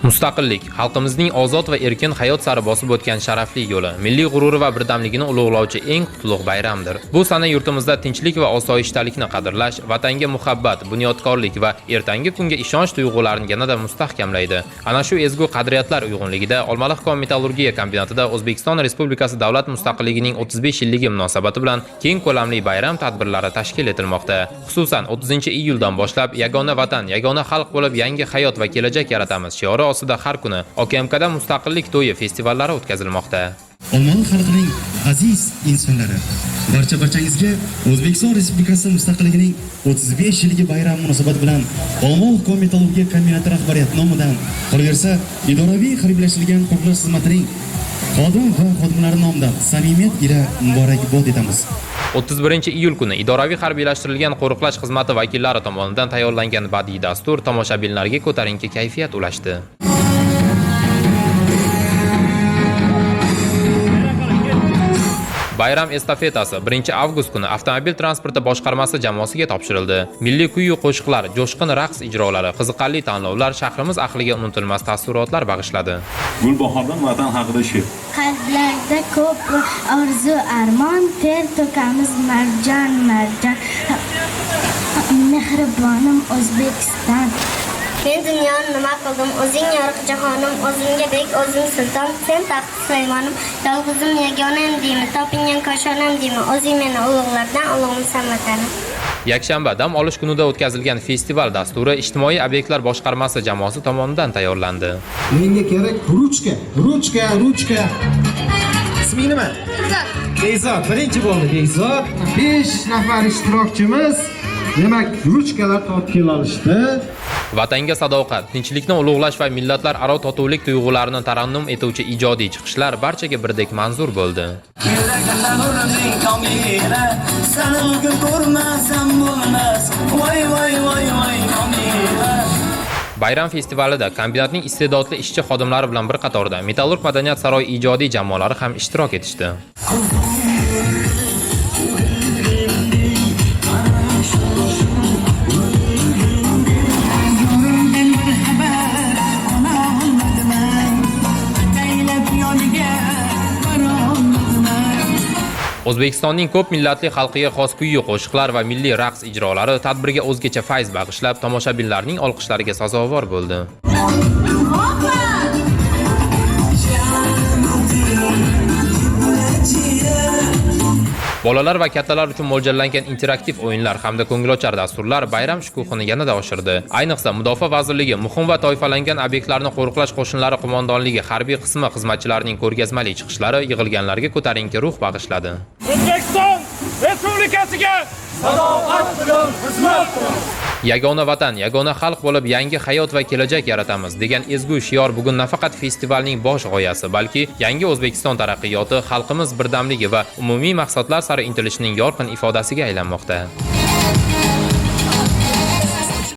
Mustaqillik xalqimizning ozod va erkin hayot sari bosib o'tgan sharafli yo'li, milliy g'ururi va birdamligini ulug'lovchi eng qutlug' bayramdir. Bu sana yurtimizda tinchlik va osoyishtalikni qadrlash, vatanga muhabbat, bunyodkorlik va ertangi kunga ishonch tuyg'ularini yanada mustahkamlaydi. Ana shu ezgu qadriyatlar uyg'unligida Olmaliq kon-metallurgiya kombinatida O'zbekiston Respublikasi davlat mustaqilligining 35 yilligi munosabati bilan keng ko'lamli bayram tadbirlari tashkil etilmoqda. Xususan 30-iyuldan boshlab yagona vatan, yagona xalq bo'lib yangi hayot va kelajak yaratamiz shiori ostida har kuni OKMKda mustaqillik to'yi festivallari o'tkazilmoqda. Olmaliq xalqining aziz insonlari, barchangizga O'zbekiston Respublikasi mustaqilligining 35 yilligi bayrami munosabati bilan Olmaliq kon-metallurgiya kombinati rahbariyati nomidan, qolaversa idoraviy harbiylashtirilgan qurilish xizmatining xodim va xodimlari nomidan samimiyat ila muborakbod etamiz. 31-iyul kuni idoraviy harbiylashtirilgan qo'riqlash xizmati vakillari tomonidan tayyorlangan badiiy dastur tomoshabinlarga ko'tarinki kayfiyat ulashdi. Bayram estafetasi 1-avgust kuni avtomobil transporti boshqarmasi jamoasiga topshirildi. Milliy kuy-yu qo'shiqlar, jo'shqin raqs ijrolari, qiziqarli tanlovlar shahrimiz ahliga unutilmas taassurotlar bag'ishladi. Gulbahordan vatan haqida she'r. Qalblarda ko'p orzu armon, ter to'kamiz marjon. Mehribonim O'zbekiston. Men dunyoni nima qildim? O'zing yorug' jahonim, o'zimga bek, o'zim sulton, sen taxt Suleymonim, yolg'izim yagonam deymi, topingan koshonam deymi, o'zing meni ulug'lardan ulug'misan vatanim. Yakshanba dam olish kunida o'tkazilgan festival dasturi ijtimoiy obyektlar boshqarmasi jamoasi tomonidan tayyorlandi. Menga kerak ruchka. Isming nima? Bezod. Birinchi bo'ldi Bezod. 5 nafar ishtirokchimiz demak ruchkalar topib kela olishdi. Vatanga sadoqat, tinchlikni ulug'lash va millatlar aro totuvlik tuyg'ularini tarannum etuvchi ijodiy chiqishlar barchaga birdek manzur bo'ldi. Bayram festivalida kombinatning iste'dodli ishchi xodimlari bilan bir qatorda Metallurg madaniyat saroyi ijodiy jamoalari ham ishtirok etishdi. O'zbekistonning ko'p millatli xalqiga xos kuy-yu qo'shiqlar va milliy raqs ijrolari tadbirga o'zgacha fayz bag'ishlab, tomoshabinlarning olqishlariga sazovor bo'ldi. Bolalar va kattalar uchun mo'ljallangan interaktiv o'yinlar hamda ko'ngilochar dasturlar bayram shukuhini yanada oshirdi. Ayniqsa Mudofaa vazirligi muhim va toifalangan obyektlarni qo'riqlash qo'shinlari qo'mondonligi harbiy qismi xizmatchilarining ko'rgazmali chiqishlari yig'ilganlarga ko'tarinki ruh bag'ishladi. O'zbekiston Respublikasiga sadoqat bilan xizmat qilamiz. Yagona vatan, yagona xalq bo'lib yangi hayot va kelajak yaratamiz degan ezgu shior bugun nafaqat festivalning bosh g'oyasi, balki yangi O'zbekiston taraqqiyoti, xalqimiz birdamligi va umumiy maqsadlar sari intilishning yorqin ifodasiga aylanmoqda.